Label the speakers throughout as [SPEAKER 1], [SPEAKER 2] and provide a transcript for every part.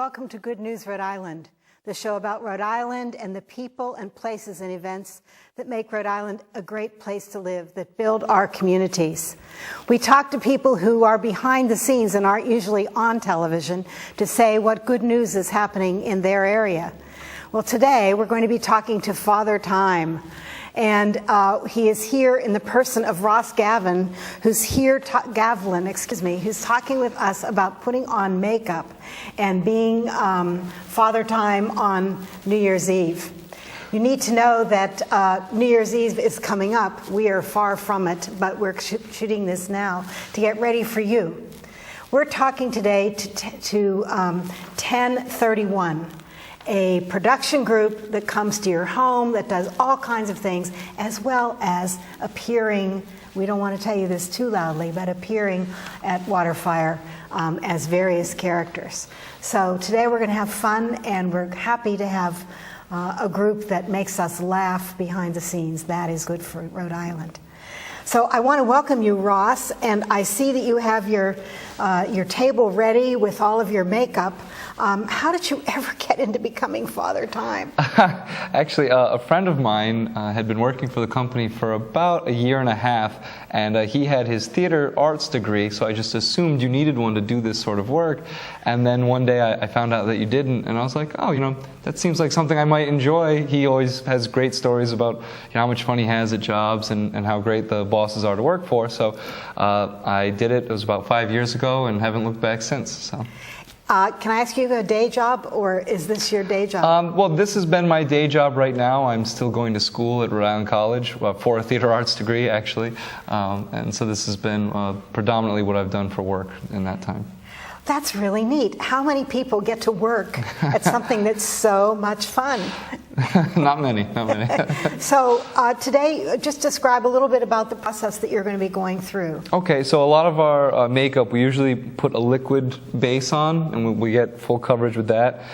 [SPEAKER 1] Welcome to Good News Rhode Island, the show about Rhode Island and the people and places and events that make Rhode Island a great place to live, that build our communities. We talk to people who are behind the scenes and aren't usually on television to say what good news is happening in their area. Well, today we're going to be talking to Father Time. And he is here in the person of Ross Gavlin, who's here, who's talking with us about putting on makeup and being Father Time on New Year's Eve. You need to know that New Year's Eve is coming up. We are far from it, but we're shooting this now to get ready for you. We're talking today to TEN31. A production group that comes to your home, that does all kinds of things, as well as appearing, we don't want to tell you this too loudly, but appearing at Waterfire as various characters. So today we're going to have fun, and we're happy to have a group that makes us laugh behind the scenes. That is good for Rhode Island. So I want to welcome you, Ross, and I see that you have your table ready with all of your makeup. How did you ever get into becoming Father Time?
[SPEAKER 2] Actually, a friend of mine had been working for the company for about a year and a half, and he had his theater arts degree, so I just assumed you needed one to do this sort of work. And then one day I found out that you didn't, and I was like, oh, that seems like something I might enjoy. He always has great stories about how much fun he has at jobs and how great the bosses are to work for. So I did it. It was about 5 years ago, and haven't looked back since. So.
[SPEAKER 1] Can I ask you a day job, or is this your day job?
[SPEAKER 2] Well, this has been my day job right now. I'm still going to school at Rhode Island College for a theater arts degree, actually. And so this has been predominantly what I've done for work in that time.
[SPEAKER 1] That's really neat. How many people get to work at something that's so much fun?
[SPEAKER 2] Not many.
[SPEAKER 1] So today, just describe a little bit about the process that you're going to be going through.
[SPEAKER 2] Okay, so a lot of our makeup, we usually put a liquid base on, and we get full coverage with that.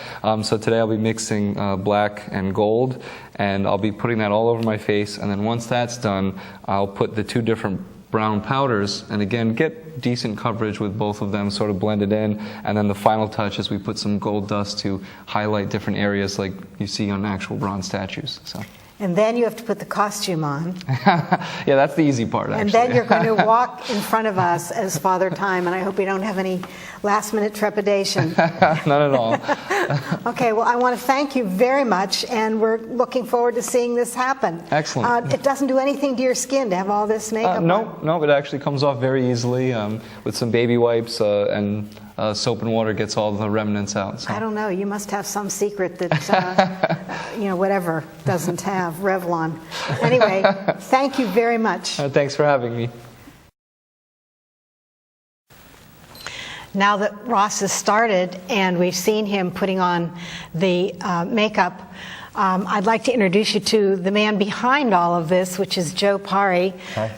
[SPEAKER 2] So today I'll be mixing black and gold, and I'll be putting that all over my face. And then once that's done, I'll put the two different brown powders, and again, get decent coverage with both of them, sort of blended in. And then the final touch is we put some gold dust to highlight different areas like you see on actual bronze statues. So.
[SPEAKER 1] And then you have to put the costume on.
[SPEAKER 2] Yeah, that's the easy part, actually.
[SPEAKER 1] And then you're going to walk in front of us as Father Time, and I hope you don't have any last-minute trepidation.
[SPEAKER 2] Not at all.
[SPEAKER 1] Okay, well, I want to thank you very much, and we're looking forward to seeing this happen.
[SPEAKER 2] Excellent.
[SPEAKER 1] It doesn't do anything to your skin to have all this makeup on?
[SPEAKER 2] No, it actually comes off very easily with some baby wipes and soap and water gets all the remnants out. So.
[SPEAKER 1] I don't know. You must have some secret that, whatever doesn't have Revlon. Anyway, thank you very much.
[SPEAKER 2] Thanks for having me.
[SPEAKER 1] Now that Ross has started and we've seen him putting on the makeup, I'd like to introduce you to the man behind all of this, which is Joe Pari,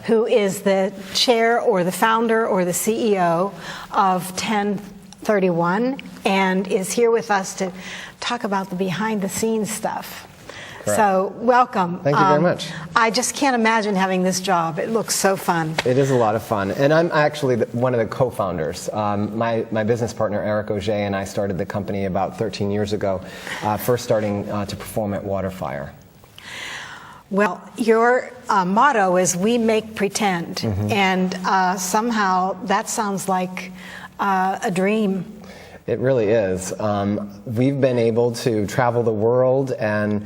[SPEAKER 1] who is the chair or the founder or the CEO of TEN31 and is here with us to talk about the behind-the-scenes stuff. So welcome.
[SPEAKER 3] Thank you very much.
[SPEAKER 1] I just can't imagine having this job. It looks so fun.
[SPEAKER 3] It is a lot of fun. And I'm actually one of the co-founders. My business partner, Eric Auger, and I started the company about 13 years ago, first starting to perform at Waterfire.
[SPEAKER 1] Well, your motto is "We make pretend," and somehow that sounds like a dream.
[SPEAKER 3] It really is. We've been able to travel the world and,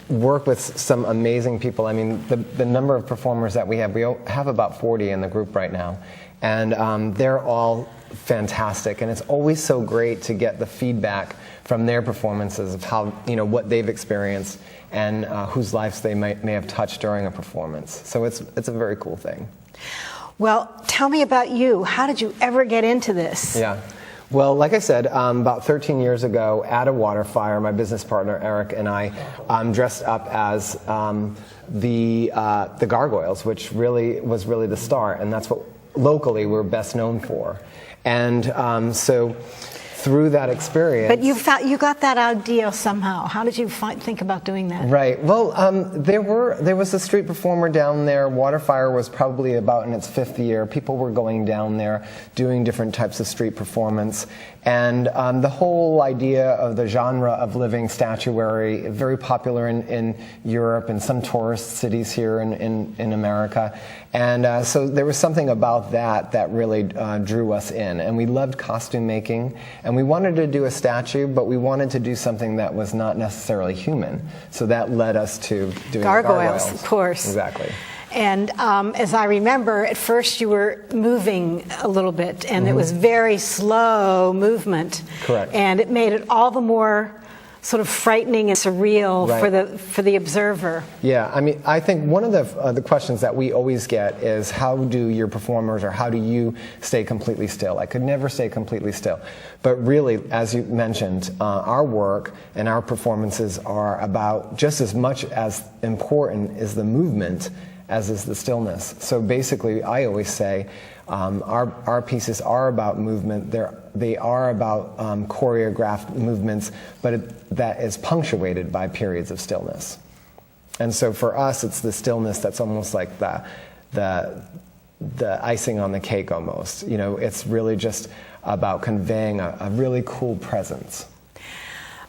[SPEAKER 3] work with some amazing people. I mean, the number of performers that we have about 40 in the group right now, and they're all fantastic. And it's always so great to get the feedback from their performances of how, what they've experienced and whose lives they may have touched during a performance. So it's a very cool thing.
[SPEAKER 1] Well, tell me about you. How did you ever get into this?
[SPEAKER 3] Yeah. Well, like I said, about 13 years ago at a Waterfire, my business partner Eric and I dressed up as the Gargoyles, which was really the start, and that's what locally we're best known for. And so through that experience.
[SPEAKER 1] But you got that idea somehow. How did you think about doing that?
[SPEAKER 3] Right. Well, there was a street performer down there. Waterfire was probably about in its 5th year. People were going down there doing different types of street performance. And the whole idea of the genre of living statuary, very popular in Europe and some tourist cities here in America. And so there was something about that really drew us in. And we loved costume making. And we wanted to do a statue, but we wanted to do something that was not necessarily human. So that led us to doing gargoyles.
[SPEAKER 1] Of course.
[SPEAKER 3] Exactly.
[SPEAKER 1] And as I remember, at first you were moving a little bit, and it was very slow movement.
[SPEAKER 3] Correct.
[SPEAKER 1] And it made it all the more sort of frightening and surreal
[SPEAKER 3] Right.
[SPEAKER 1] for the observer.
[SPEAKER 3] Yeah, I mean, I think one of the questions that we always get is how do your performers or how do you stay completely still? I could never stay completely still. But really, as you mentioned, our work and our performances are about just as much as important is the movement as is the stillness. So basically, I always say our pieces are about movement. They are about choreographed movements, but that is punctuated by periods of stillness. And so for us, it's the stillness that's almost like the icing on the cake almost. It's really just about conveying a really cool presence.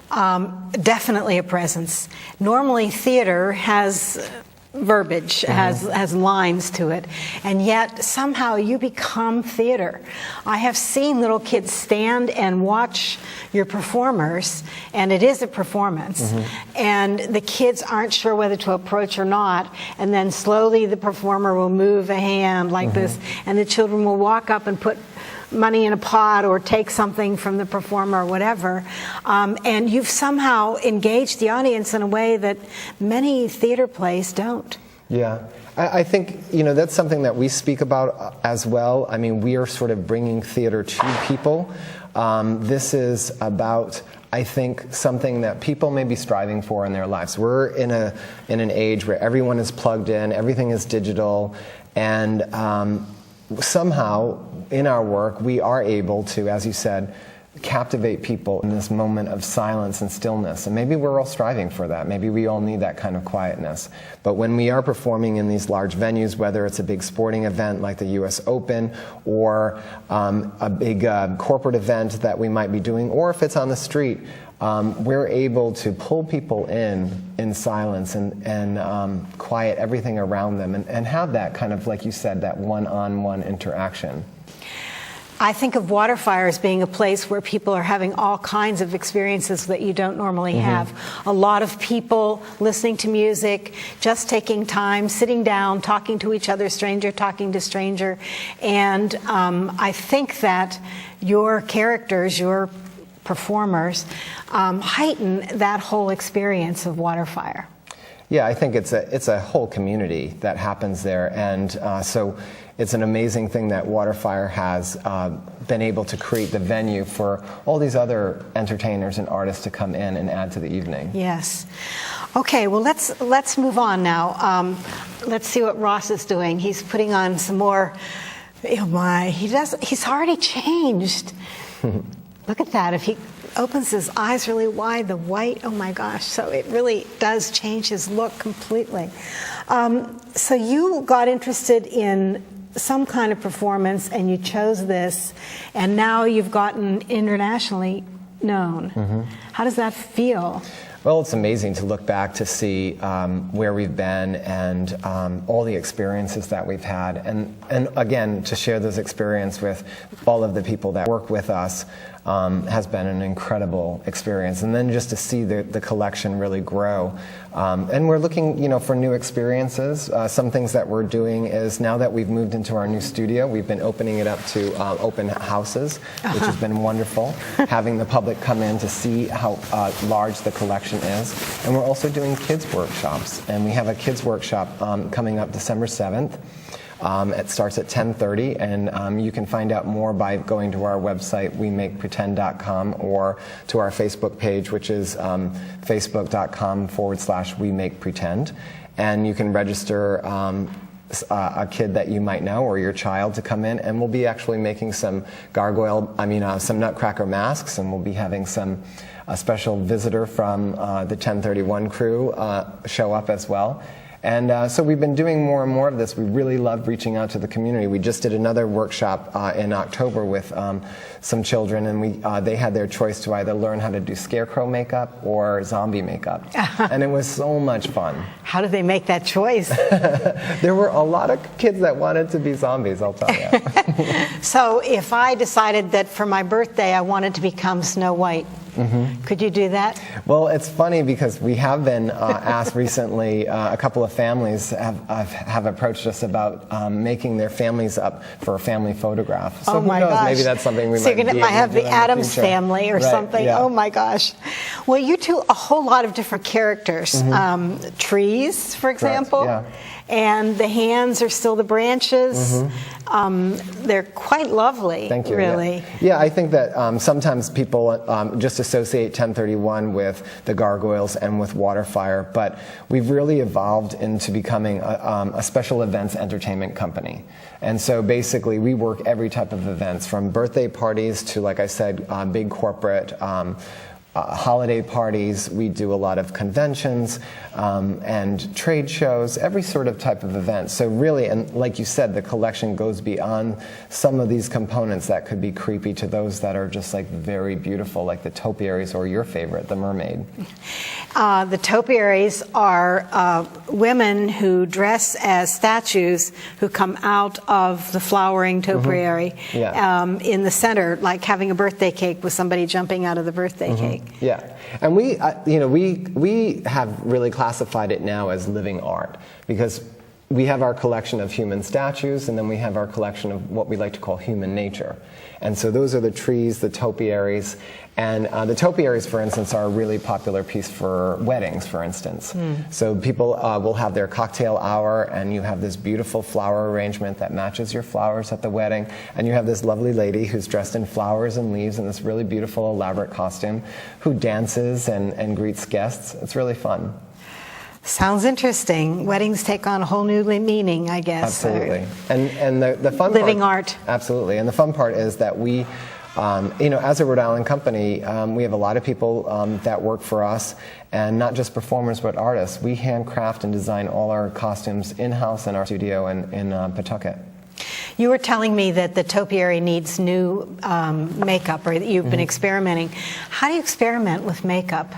[SPEAKER 1] Definitely a presence. Normally, theater has verbiage, has lines to it, and yet somehow you become theater. I have seen little kids stand and watch your performers, and it is a performance, and the kids aren't sure whether to approach or not, and then slowly the performer will move a hand like this, and the children will walk up and put money in a pot or take something from the performer or whatever, and you've somehow engaged the audience in a way that many theater plays don't.
[SPEAKER 3] Yeah, I think that's something that we speak about as well. I mean, we are sort of bringing theater to people. This is about, I think, something that people may be striving for in their lives. We're in an age where everyone is plugged in, everything is digital, and somehow in our work we are able to, as you said, captivate people in this moment of silence and stillness. And maybe we're all striving for that. Maybe we all need that kind of quietness. But when we are performing in these large venues, whether it's a big sporting event like the US Open or a big corporate event that we might be doing, or if it's on the street, we're able to pull people in silence and quiet everything around them and have that kind of, like you said, that one-on-one interaction.
[SPEAKER 1] I think of Waterfire as being a place where people are having all kinds of experiences that you don't normally have. A lot of people listening to music, just taking time, sitting down, talking to each other, stranger talking to stranger. And I think that your characters, your performers, heighten that whole experience of Waterfire.
[SPEAKER 3] Yeah, I think it's a whole community that happens there, and so it's an amazing thing that Waterfire has been able to create the venue for all these other entertainers and artists to come in and add to the evening.
[SPEAKER 1] Yes. Okay, well let's move on now. Let's see what Ross is doing. He's putting on some more. Oh my, he's already changed. Look at that. If he opens his eyes really wide, the white, oh my gosh. So it really does change his look completely. So you got interested in some kind of performance and you chose this, and now you've gotten internationally known. How does that feel?
[SPEAKER 3] Well, it's amazing to look back to see where we've been and all the experiences that we've had, and again, to share those experiences with all of the people that work with us has been an incredible experience. And then just to see the collection really grow. And we're looking, for new experiences. Some things that we're doing is, now that we've moved into our new studio, we've been opening it up to open houses, which has been wonderful, having the public come in to see how large the collection is. And we're also doing kids workshops. And we have a kids workshop coming up December 7th. It starts at 10:30, and you can find out more by going to our website, wemakepretend.com, or to our Facebook page, which is facebook.com/wemakepretend. And you can register a kid that you might know or your child to come in, and we'll be actually making some some Nutcracker masks, and we'll be having a special visitor from the 1031 crew show up as well. And so we've been doing more and more of this. We really love reaching out to the community. We just did another workshop in October with some children, and they had their choice to either learn how to do scarecrow makeup or zombie makeup. And it was so much fun.
[SPEAKER 1] How did they make that choice?
[SPEAKER 3] There were a lot of kids that wanted to be zombies, I'll tell you.
[SPEAKER 1] So if I decided that for my birthday I wanted to become Snow White, could you do that?
[SPEAKER 3] Well, it's funny because we have been asked recently, a couple of families have approached us about making their families up for a family photograph. So who knows, maybe that's something we might be able to
[SPEAKER 1] have
[SPEAKER 3] do
[SPEAKER 1] the
[SPEAKER 3] in
[SPEAKER 1] Addams
[SPEAKER 3] future.
[SPEAKER 1] family or something.
[SPEAKER 3] Yeah.
[SPEAKER 1] Oh my gosh. Well, you do a whole lot of different characters. Trees, for example.
[SPEAKER 3] Yeah.
[SPEAKER 1] And the hands are still the branches. They're quite lovely.
[SPEAKER 3] Thank you.
[SPEAKER 1] Really.
[SPEAKER 3] Yeah, I think that sometimes people just associate 1031 with the gargoyles and with Waterfire, but we've really evolved into becoming a special events entertainment company. And so basically we work every type of events, from birthday parties to, like I said, big corporate holiday parties. We do a lot of conventions and trade shows, every sort of type of event. So really, and like you said, the collection goes beyond some of these components that could be creepy to those that are just like very beautiful, like the topiaries, or your favorite, the mermaid.
[SPEAKER 1] The topiaries are women who dress as statues who come out of the flowering topiary in the center, like having a birthday cake with somebody jumping out of the birthday cake.
[SPEAKER 3] Yeah, and we have really classified it now as living art, because we have our collection of human statues, and then we have our collection of what we like to call human nature. And so those are the trees, the topiaries, and the topiaries, for instance, are a really popular piece for weddings, for instance. So people will have their cocktail hour, and you have this beautiful flower arrangement that matches your flowers at the wedding, and you have this lovely lady who's dressed in flowers and leaves in this really beautiful, elaborate costume, who dances and greets guests. It's really fun.
[SPEAKER 1] Sounds interesting. Weddings take on a whole new meaning, I guess.
[SPEAKER 3] Absolutely. And the fun
[SPEAKER 1] living
[SPEAKER 3] part,
[SPEAKER 1] art.
[SPEAKER 3] Absolutely. And the fun part is that we, as a Rhode Island company, we have a lot of people that work for us, and not just performers but artists. We handcraft and design all our costumes in-house in our studio in Pawtucket.
[SPEAKER 1] You were telling me that the topiary needs new makeup, or that you've been experimenting. How do you experiment with makeup?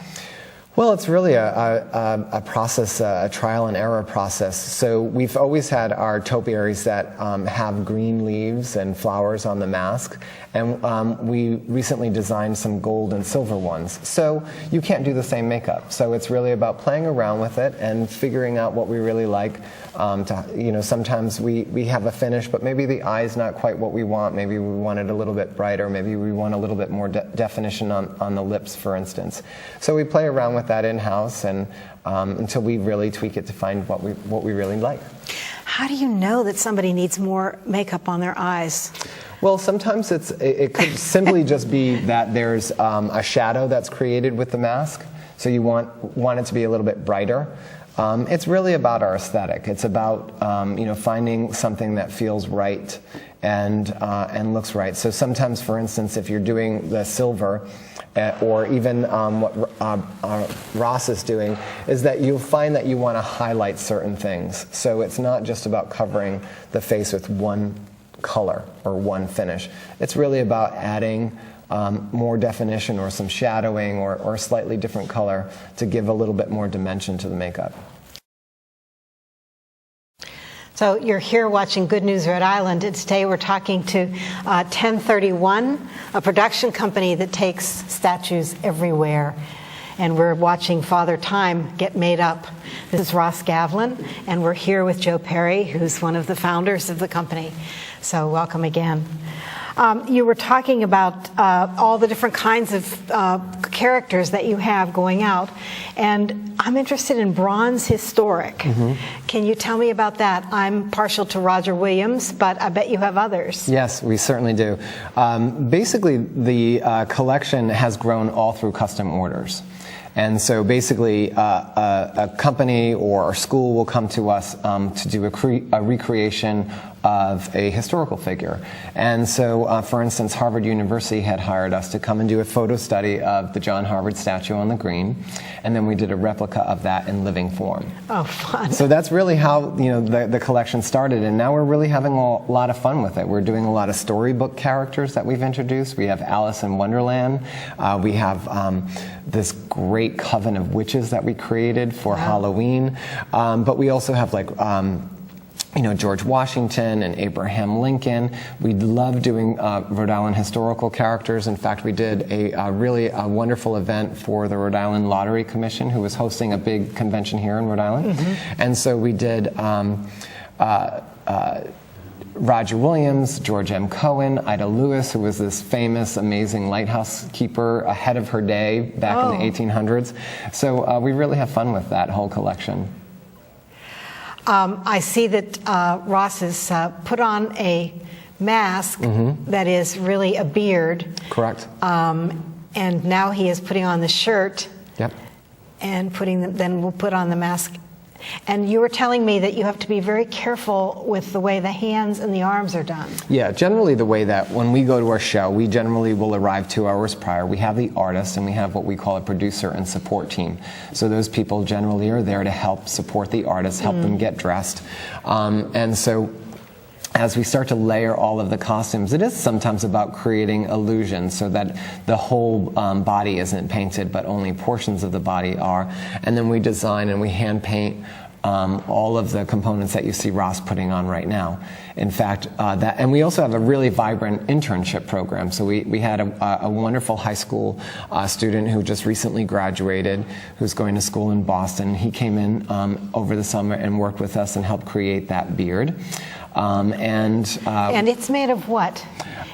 [SPEAKER 3] Well, it's really a process, a trial and error process. So we've always had our topiaries that have green leaves and flowers on the mask, and we recently designed some gold and silver ones. So you can't do the same makeup. So it's really about playing around with it and figuring out what we really like. Sometimes we have a finish, but maybe the eye's not quite what we want. Maybe we want it a little bit brighter. Maybe we want a little bit more definition on the lips, for instance. So we play around with that in-house, and until we really tweak it to find what we really like.
[SPEAKER 1] How do you know that somebody needs more makeup on their eyes?
[SPEAKER 3] Well, sometimes it could simply just be that there's a shadow that's created with the mask, so you want it to be a little bit brighter. It's really about our aesthetic. It's about finding something that feels right and looks right. So sometimes, for instance, if you're doing the silver, or even what Ross is doing, is that you'll find that you want to highlight certain things. So it's not just about covering the face with one color or one finish. It's really about adding more definition or some shadowing or a slightly different color to give a little bit more dimension to the makeup.
[SPEAKER 1] So you're here watching Good News Rhode Island, and today we're talking to TEN31, a production company that takes statues everywhere. And we're watching Father Time get made up. This is Ross Gavlin, and we're here with Joe Perry, who's one of the founders of the company. So welcome again. You were talking about all the different kinds of characters that you have going out, and I'm interested in bronze historic. Mm-hmm. Can you tell me about that? I'm partial to Roger Williams, but I bet you have others.
[SPEAKER 3] Yes, we certainly do. Basically, the collection has grown all through custom orders. And so basically, a company or a school will come to us to do a recreation of a historical figure. And so, for instance, Harvard University had hired us to come and do a photo study of the John Harvard statue on the green, and then we did a replica of that in living form.
[SPEAKER 1] Oh, fun.
[SPEAKER 3] So that's really how the collection started, and now we're really having a lot of fun with it. We're doing a lot of storybook characters that we've introduced. We have Alice in Wonderland. We have this great coven of witches that we created for Halloween. But we also have George Washington and Abraham Lincoln. We love doing Rhode Island historical characters. In fact, we did a really wonderful event for the Rhode Island Lottery Commission, who was hosting a big convention here in Rhode Island. Mm-hmm. And so we did Roger Williams, George M. Cohen, Ida Lewis, who was this famous, amazing lighthouse keeper ahead of her day back in the 1800s. So we really have fun with that whole collection.
[SPEAKER 1] I see that Ross has put on a mask that is really a beard.
[SPEAKER 3] Correct.
[SPEAKER 1] And now he is putting on the shirt.
[SPEAKER 3] Yep.
[SPEAKER 1] And then we'll put on the mask. And you were telling me that you have to be very careful with the way the hands and the arms are done.
[SPEAKER 3] Yeah, generally the way that when we go to our show, we generally will arrive 2 hours prior. We have the artist, and we have what we call a producer and support team. So those people generally are there to help support the artist, help them get dressed. And so as we start to layer all of the costumes, it is sometimes about creating illusions so that the whole body isn't painted, but only portions of the body are. And then we design and we hand paint all of the components that you see Ross putting on right now. In fact, and we also have a really vibrant internship program. So we had a wonderful high school student who just recently graduated, who's going to school in Boston. He came in over the summer and worked with us and helped create that beard. And
[SPEAKER 1] it's made of what?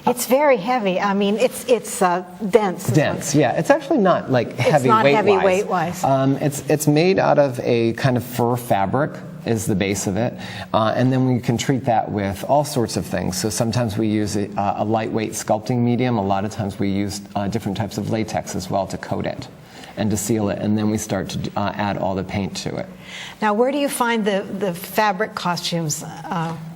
[SPEAKER 1] It's very heavy. I mean, it's dense.
[SPEAKER 3] Dense, yeah. It's actually not like heavy weight-wise.
[SPEAKER 1] It's not heavy weight-wise.
[SPEAKER 3] It's made out of a kind of fur fabric is the base of it. And then we can treat that with all sorts of things. So sometimes we use a lightweight sculpting medium. A lot of times we use different types of latex as well to coat it and to seal it, and then we start to add all the paint to it.
[SPEAKER 1] Now, where do you find the fabric costumes?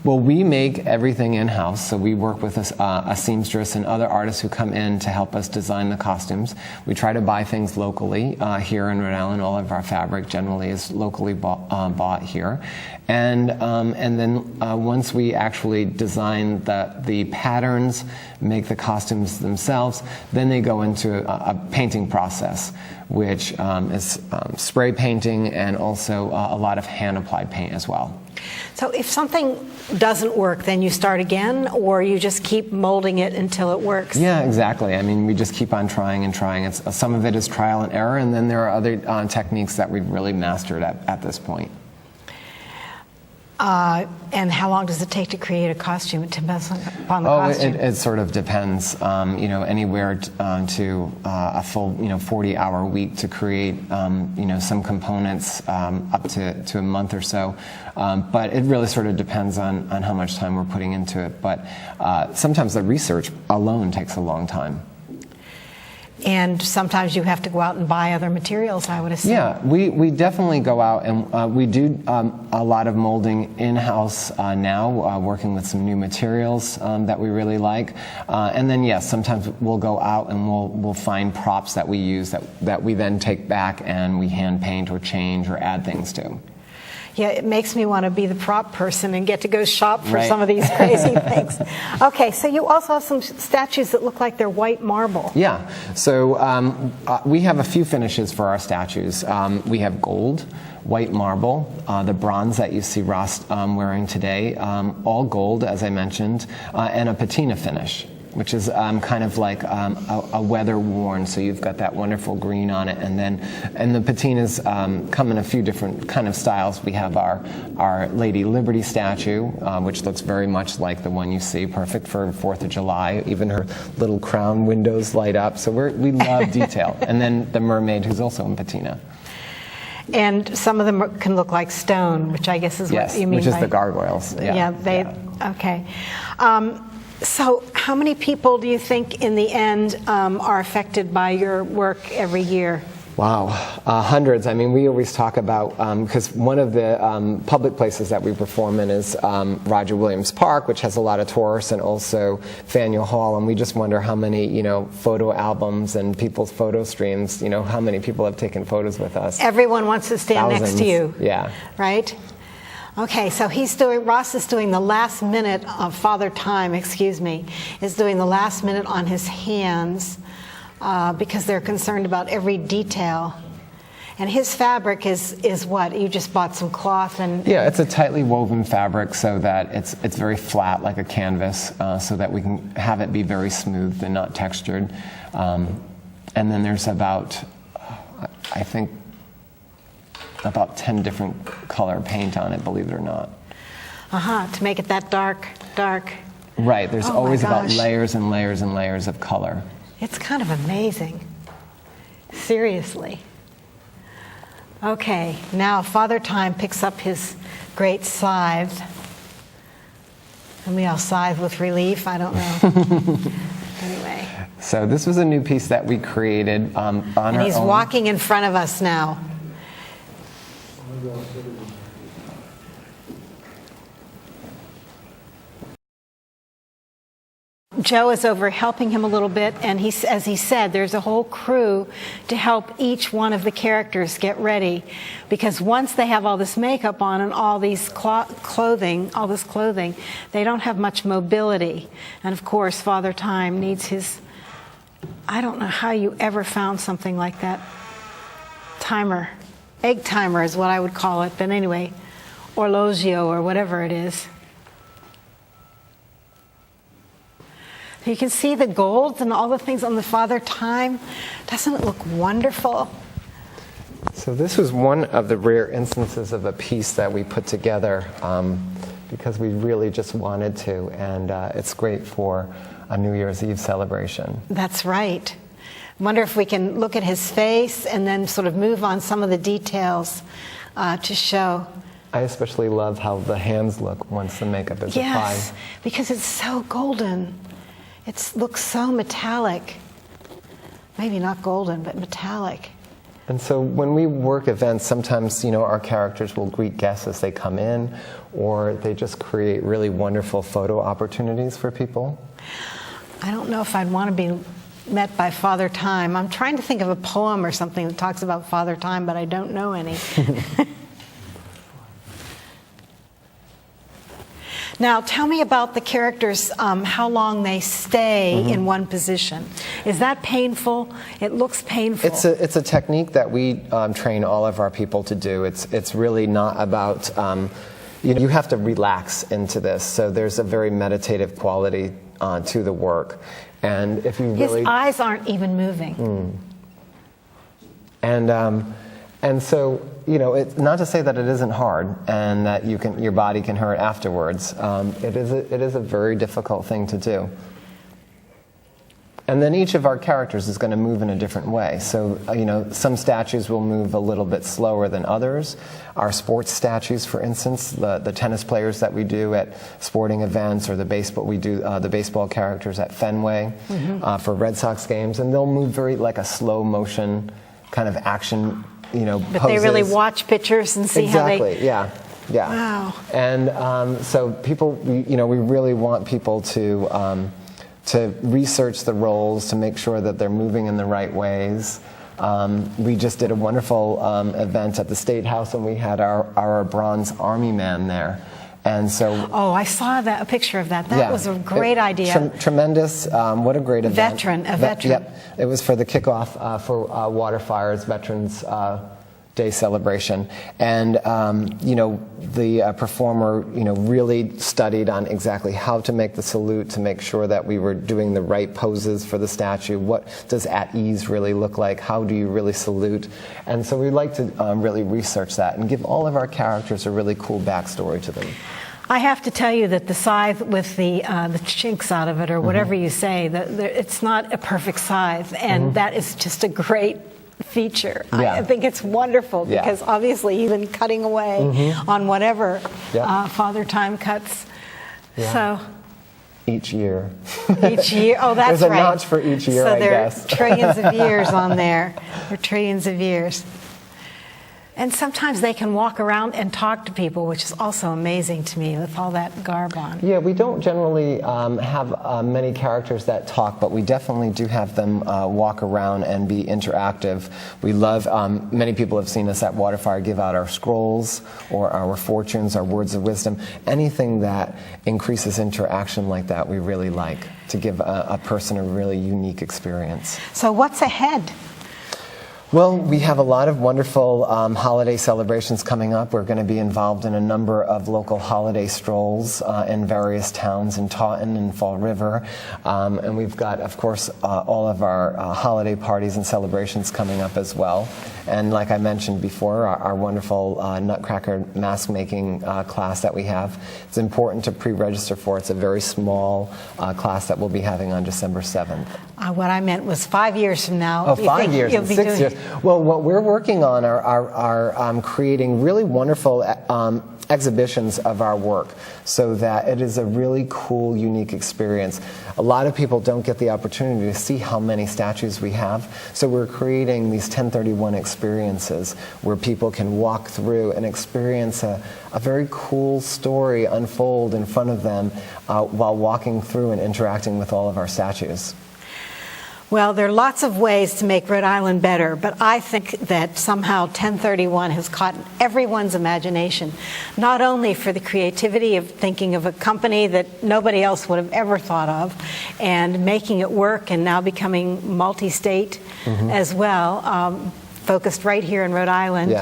[SPEAKER 3] Well, we make everything in-house, so we work with a seamstress and other artists who come in to help us design the costumes. We try to buy things locally here in Rhode Island. All of our fabric generally is locally bought here. And then once we actually design the patterns, make the costumes themselves, then they go into a painting process, which is spray painting and also a lot of hand-applied paint as well.
[SPEAKER 1] So if something doesn't work, then you start again, or you just keep molding it until it works?
[SPEAKER 3] Yeah, exactly. I mean, we just keep on trying and trying. Some of it is trial and error, and then there are other techniques that we've really mastered at this point.
[SPEAKER 1] And how long does it take to create a costume? It depends upon the costume.
[SPEAKER 3] It sort of depends. Anywhere to a full 40-hour week to create some components up to a month or so. But it really sort of depends on how much time we're putting into it. But sometimes the research alone takes a long time.
[SPEAKER 1] And sometimes you have to go out and buy other materials, I would assume.
[SPEAKER 3] Yeah, we definitely go out and we do a lot of molding in-house now, working with some new materials that we really like. And then, yes, sometimes we'll go out and we'll find props that we use that we then take back and we hand paint or change or add things to.
[SPEAKER 1] Yeah, it makes me want to be the prop person and get to go shop for some of these crazy things. Okay, so you also have some statues that look like they're white marble.
[SPEAKER 3] Yeah, so we have a few finishes for our statues. We have gold, white marble, the bronze that you see Ross wearing today, all gold, as I mentioned, and a patina finish, which is kind of like a weather worn, so you've got that wonderful green on it, and the patinas come in a few different kind of styles. We have our Lady Liberty statue, which looks very much like the one you see, perfect for 4th of July. Even her little crown windows light up, so we love detail. And then the mermaid, who's also in patina.
[SPEAKER 1] And some of them can look like stone, which I guess is what you mean
[SPEAKER 3] which is
[SPEAKER 1] by
[SPEAKER 3] the gargoyles.
[SPEAKER 1] Okay. So how many people do you think in the end are affected by your work every year?
[SPEAKER 3] Wow, hundreds. I mean, we always talk about, because one of the public places that we perform in is Roger Williams Park, which has a lot of tourists, and also Faneuil Hall, and we just wonder how many, photo albums and people's photo streams, how many people have taken photos with us.
[SPEAKER 1] Everyone wants to stand
[SPEAKER 3] Thousands.
[SPEAKER 1] next to you.
[SPEAKER 3] Yeah.
[SPEAKER 1] Right? Okay, so Ross is doing the last minute of Father Time, is doing the last minute on his hands because they're concerned about every detail. And his fabric is what? You just bought some cloth and...
[SPEAKER 3] Yeah, it's a tightly woven fabric so that it's very flat like a canvas, so that we can have it be very smooth and not textured. And then there's about, I think, about 10 different color paint on it, believe it or not.
[SPEAKER 1] To make it that dark.
[SPEAKER 3] Right, there's
[SPEAKER 1] Oh
[SPEAKER 3] always
[SPEAKER 1] my
[SPEAKER 3] about
[SPEAKER 1] gosh.
[SPEAKER 3] layers and layers and layers of color.
[SPEAKER 1] It's kind of amazing. Seriously. Okay, now Father Time picks up his great scythe. And we all scythe with relief, I don't know. Anyway.
[SPEAKER 3] So this was a new piece that we created on our own.
[SPEAKER 1] And he's walking in front of us now. Joe is over helping him a little bit, and as he said, there's a whole crew to help each one of the characters get ready, because once they have all this makeup on and all these clothing, they don't have much mobility. And of course, Father Time needs his, I don't know how you ever found something like that, timer. Egg timer is what I would call it, but anyway, orologio or whatever it is. You can see the gold and all the things on the Father Time. Doesn't it look wonderful?
[SPEAKER 3] So this was one of the rare instances of a piece that we put together because we really just wanted to, and it's great for a New Year's Eve celebration.
[SPEAKER 1] That's right. Wonder if we can look at his face and then sort of move on some of the details to show.
[SPEAKER 3] I especially love how the hands look once the makeup is applied.
[SPEAKER 1] Yes, because it's so golden. It looks so metallic. Maybe not golden, but metallic.
[SPEAKER 3] And so when we work events, sometimes, our characters will greet guests as they come in, or they just create really wonderful photo opportunities for people.
[SPEAKER 1] I don't know if I'd want to be met by Father Time. I'm trying to think of a poem or something that talks about Father Time, but I don't know any. Now, tell me about the characters, how long they stay in one position. Is that painful? It looks painful.
[SPEAKER 3] It's a technique that we train all of our people to do. It's really not about, you have to relax into this. So there's a very meditative quality to the work. And if you really...
[SPEAKER 1] His eyes aren't even moving.
[SPEAKER 3] And so, it's not to say that it isn't hard and that your body can hurt afterwards. It is a very difficult thing to do. And then each of our characters is going to move in a different way. So, some statues will move a little bit slower than others. Our sports statues, for instance, the tennis players that we do at sporting events, or the baseball characters at Fenway for Red Sox games, and they'll move very like a slow motion kind of action,
[SPEAKER 1] But
[SPEAKER 3] poses.
[SPEAKER 1] they really watch pictures and see how they...
[SPEAKER 3] Exactly, yeah.
[SPEAKER 1] Wow.
[SPEAKER 3] And so people, we really want people to research the roles, to make sure that they're moving in the right ways. We just did a wonderful event at the State House, and we had our Bronze Army man there. And so,
[SPEAKER 1] oh, I saw a picture of that. That was a great idea.
[SPEAKER 3] Tremendous. What a great event.
[SPEAKER 1] A veteran.
[SPEAKER 3] Yep. It was for the kickoff for Waterfire's Veterans Day celebration. And, the performer, really studied on exactly how to make the salute, to make sure that we were doing the right poses for the statue. What does at ease really look like? How do you really salute? And so we like to really research that and give all of our characters a really cool backstory to them.
[SPEAKER 1] I have to tell you that the scythe with the chinks out of it, or whatever you say, it's not a perfect scythe, and that is just a great feature.
[SPEAKER 3] Yeah.
[SPEAKER 1] I think it's wonderful because obviously you've been cutting away on whatever Father Time cuts.
[SPEAKER 3] Yeah.
[SPEAKER 1] So
[SPEAKER 3] each year.
[SPEAKER 1] Each year. Oh, that's right.
[SPEAKER 3] There's a notch for each year,
[SPEAKER 1] so
[SPEAKER 3] I guess.
[SPEAKER 1] So there are trillions of years on there. There are trillions of years. And sometimes they can walk around and talk to people, which is also amazing to me with all that garb on.
[SPEAKER 3] Yeah, we don't generally have many characters that talk, but we definitely do have them walk around and be interactive. We love, many people have seen us at Waterfire give out our scrolls or our fortunes, our words of wisdom. Anything that increases interaction like that, we really like, to give a person a really unique experience.
[SPEAKER 1] So what's ahead?
[SPEAKER 3] Well, we have a lot of wonderful holiday celebrations coming up. We're going to be involved in a number of local holiday strolls in various towns in Taunton and Fall River. And we've got, of course, all of our holiday parties and celebrations coming up as well. And like I mentioned before, our wonderful Nutcracker mask making class that we have. It's important to pre-register for. It's a very small class that we'll be having on December 7th.
[SPEAKER 1] What I meant was 5 years from now.
[SPEAKER 3] Oh, 5 years and 6 years. Well, what we're working on are creating really wonderful exhibitions of our work, so that it is a really cool, unique experience. A lot of people don't get the opportunity to see how many statues we have, so we're creating these 1031 experiences where people can walk through and experience a very cool story unfold in front of them while walking through and interacting with all of our statues.
[SPEAKER 1] Well, there are lots of ways to make Rhode Island better, but I think that somehow 1031 has caught everyone's imagination, not only for the creativity of thinking of a company that nobody else would have ever thought of and making it work and now becoming multi-state as well, focused right here in Rhode Island,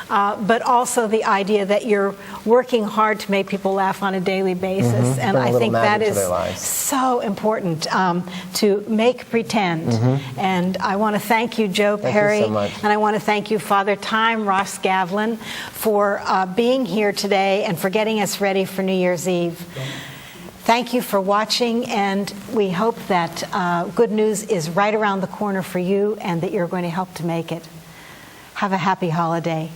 [SPEAKER 1] but also the idea that you're working hard to make people laugh on a daily basis. And I think that is so important to make pretend. And I want to thank you, Joe Perry,
[SPEAKER 3] so much.
[SPEAKER 1] and I want to thank you, Father Time, Ross Gavlin, for being here today and for getting us ready for New Year's Eve. Thank you for watching, and we hope that good news is right around the corner for you and that you're going to help to make it. Have a happy holiday.